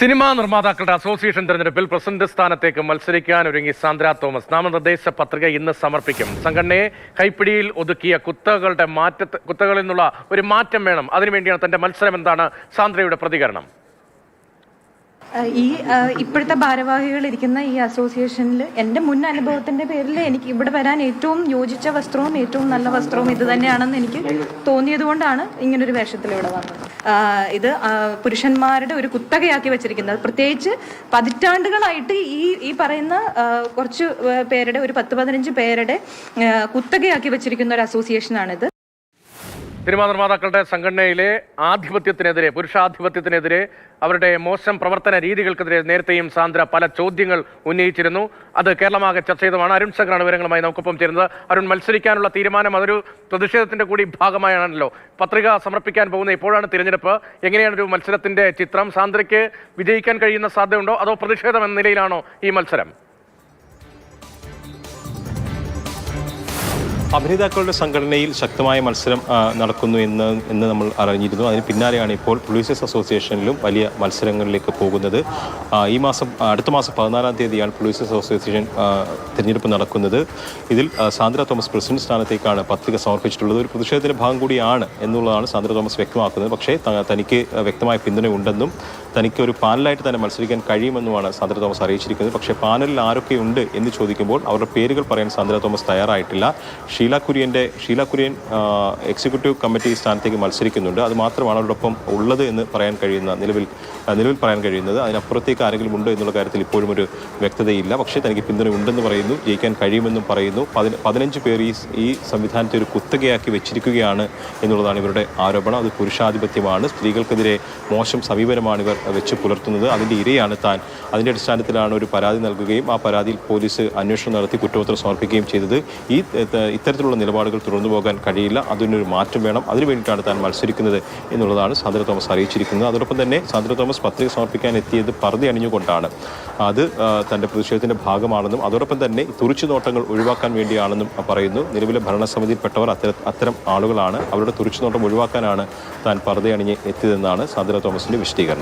Cinema നിർമ്മാതാക്കളുടെ association തെരഞ്ഞെടുപ്പിൽ president സ്ഥാനത്തേക്ക് മത്സരിക്കാൻ ഒരുങ്ങി സാന്ദ്ര തോമസ് നാമനിർദ്ദേശ പത്രിക ഇന്ന് സമർപ്പിക്കും. സംഘടനയെ കൈപ്പിടിയിൽ ഒതുക്കിയ കുത്തകളിൽ നിന്നുള്ള ഒരു മാറ്റം വേണം. അതിനുവേണ്ടിയാണ് തന്റെ മത്സരം. എന്താണ് സാന്ദ്രയുടെ പ്രതികരണം? ഇപ്പോഴത്തെ ഭാരവാഹികൾ ഇരിക്കുന്ന ഈ അസോസിയേഷനിൽ എൻ്റെ മുൻ അനുഭവത്തിൻ്റെ പേരിൽ എനിക്ക് ഇവിടെ വരാൻ ഏറ്റവും യോജിച്ച വസ്ത്രവും ഏറ്റവും നല്ല വസ്ത്രവും ഇത് തന്നെയാണെന്ന് എനിക്ക് തോന്നിയത് കൊണ്ടാണ് ഇങ്ങനൊരു വേഷത്തിൽ ഇവിടെ വന്നത്. ഇത് പുരുഷന്മാരുടെ ഒരു കുത്തകയാക്കി വെച്ചിരിക്കുന്നത്, പ്രത്യേകിച്ച് പതിറ്റാണ്ടുകളായിട്ട് ഈ പറയുന്ന കുറച്ച് പേരുടെ ഒരു 10-15 പേരുടെ കുത്തകയാക്കി വെച്ചിരിക്കുന്ന ഒരു അസോസിയേഷനാണിത്. സിനിമാ നിർമ്മാതാക്കളുടെ സംഘടനയിലെ ആധിപത്യത്തിനെതിരെ, പുരുഷാധിപത്യത്തിനെതിരെ, അവരുടെ മോശം പ്രവർത്തന രീതികൾക്കെതിരെ നേരത്തെയും സാന്ദ്ര പല ചോദ്യങ്ങൾ ഉന്നയിച്ചിരുന്നു. അത് കേരളമാകെ ചർച്ച ചെയ്തതാണ്. അരുൺ ശങ്കറാണ് വിവരങ്ങളുമായി നമുക്കൊപ്പം ചേരുന്നത്. അരുൺ, മത്സരിക്കാനുള്ള തീരുമാനം അതൊരു പ്രതിഷേധത്തിന്റെ കൂടി ഭാഗമായാണല്ലോ. പത്രിക സമർപ്പിക്കാൻ പോകുന്ന ഇപ്പോഴാണ് തിരഞ്ഞെടുപ്പ്. എങ്ങനെയാണ് ഒരു മത്സരത്തിന്റെ ചിത്രം? സാന്ദ്രയ്ക്ക് വിജയിക്കാൻ കഴിയുന്ന സാധ്യതയുണ്ടോ, അതോ പ്രതിഷേധം എന്ന നിലയിലാണോ ഈ മത്സരം? അഭിനേതാക്കളുടെ സംഘടനയിൽ ശക്തമായ മത്സരം നടക്കുന്നു എന്ന് നമ്മൾ അറിഞ്ഞിരുന്നു. അതിന് പിന്നാലെയാണ് ഇപ്പോൾ പ്രൊഡ്യൂസേഴ്സ് അസോസിയേഷനിലും വലിയ മത്സരങ്ങളിലേക്ക് പോകുന്നത്. അടുത്ത മാസം 14-ാം തീയതിയാണ് പ്രൊഡ്യൂസേഴ്സ് അസോസിയേഷൻ തിരഞ്ഞെടുപ്പ് നടക്കുന്നത്. ഇതിൽ സാന്ദ്ര തോമസ് പ്രസിഡന്റ് സ്ഥാനത്തേക്കാണ് പത്രിക സമർപ്പിച്ചിട്ടുള്ളത്. ഒരു പ്രതിഷേധത്തിന്റെ ഭാഗം കൂടിയാണ് എന്നുള്ളതാണ് സാന്ദ്ര തോമസ് വ്യക്തമാക്കുന്നത്. പക്ഷേ തനിക്ക് വ്യക്തമായ പിന്തുണയുണ്ടെന്നും തനിക്ക് ഒരു പാനലായിട്ട് തന്നെ മത്സരിക്കാൻ കഴിയുമെന്നുമാണ് സാന്ദ്ര തോമസ് അറിയിച്ചിരിക്കുന്നത്. പക്ഷേ പാനലിൽ ആരൊക്കെയുണ്ട് എന്ന് ചോദിക്കുമ്പോൾ അവരുടെ പേരുകൾ പറയാൻ സാന്ദ്ര തോമസ് തയ്യാറായിട്ടില്ല. ഷീല കുര്യൻ എക്സിക്യൂട്ടീവ് കമ്മിറ്റി സ്ഥാനത്തേക്ക് മത്സരിക്കുന്നുണ്ട്. അത് മാത്രമാണ് അവരോടൊപ്പം ഉള്ളത് എന്ന് പറയാൻ കഴിയുന്ന നിലവിൽ പറയാൻ കഴിയുന്നത്. അതിനപ്പുറത്തേക്ക് ആരെങ്കിലും ഉണ്ടോ എന്നുള്ള കാര്യത്തിൽ ഇപ്പോഴും ഒരു വ്യക്തതയില്ല. പക്ഷേ തനിക്ക് പിന്തുണ ഉണ്ടെന്ന് പറയുന്നു, ജയിക്കാൻ കഴിയുമെന്നും പറയുന്നു. 15 പേർ ഈ സംവിധാനത്തെ ഒരു കുത്തകയാക്കി വെച്ചിരിക്കുകയാണ് എന്നുള്ളതാണ് ഇവരുടെ ആരോപണം. അത് പുരുഷാധിപത്യമാണ്, സ്ത്രീകൾക്കെതിരെ മോശം സമീപനമാണ് ഇവർ വെച്ച് പുലർത്തുന്നത്. അതിൻ്റെ ഇരയാണ് താൻ. അതിൻ്റെ അടിസ്ഥാനത്തിലാണ് ഒരു പരാതി നൽകുകയും ആ പരാതിയിൽ പോലീസ് അന്വേഷണം നടത്തി കുറ്റപത്രം സമർപ്പിക്കുകയും ചെയ്തത്. ഇത്തരത്തിലുള്ള നിലപാടുകൾ തുടർന്നു പോകാൻ കഴിയില്ല. അതിനൊരു മാറ്റം വേണം. അതിനു വേണ്ടിയിട്ടാണ് താൻ മത്സരിക്കുന്നത് എന്നുള്ളതാണ് സാന്ദ്ര തോമസ് അറിയിച്ചിരിക്കുന്നത്. അതോടൊപ്പം തന്നെ സാന്ദ്ര തോമസ് പത്രിക സമർപ്പിക്കാൻ എത്തിയത് പർദ്ദ അണിഞ്ഞുകൊണ്ടാണ്. അത് തൻ്റെ പ്രതിഷേധത്തിൻ്റെ ഭാഗമാണെന്നും അതോടൊപ്പം തന്നെ തുറിച്ചുനോട്ടങ്ങൾ ഒഴിവാക്കാൻ വേണ്ടിയാണെന്നും പറയുന്നു. നിലവിലെ ഭരണസമിതിയിൽപ്പെട്ടവർ അത്തരം ആളുകളാണ്. അവരുടെ തുറിച്ചുനോട്ടം ഒഴിവാക്കാനാണ് താൻ പർദ്ദ അണിഞ്ഞ് എത്തിയതെന്നാണ് സാന്ദ്ര തോമസിൻ്റെ വിശദീകരണം.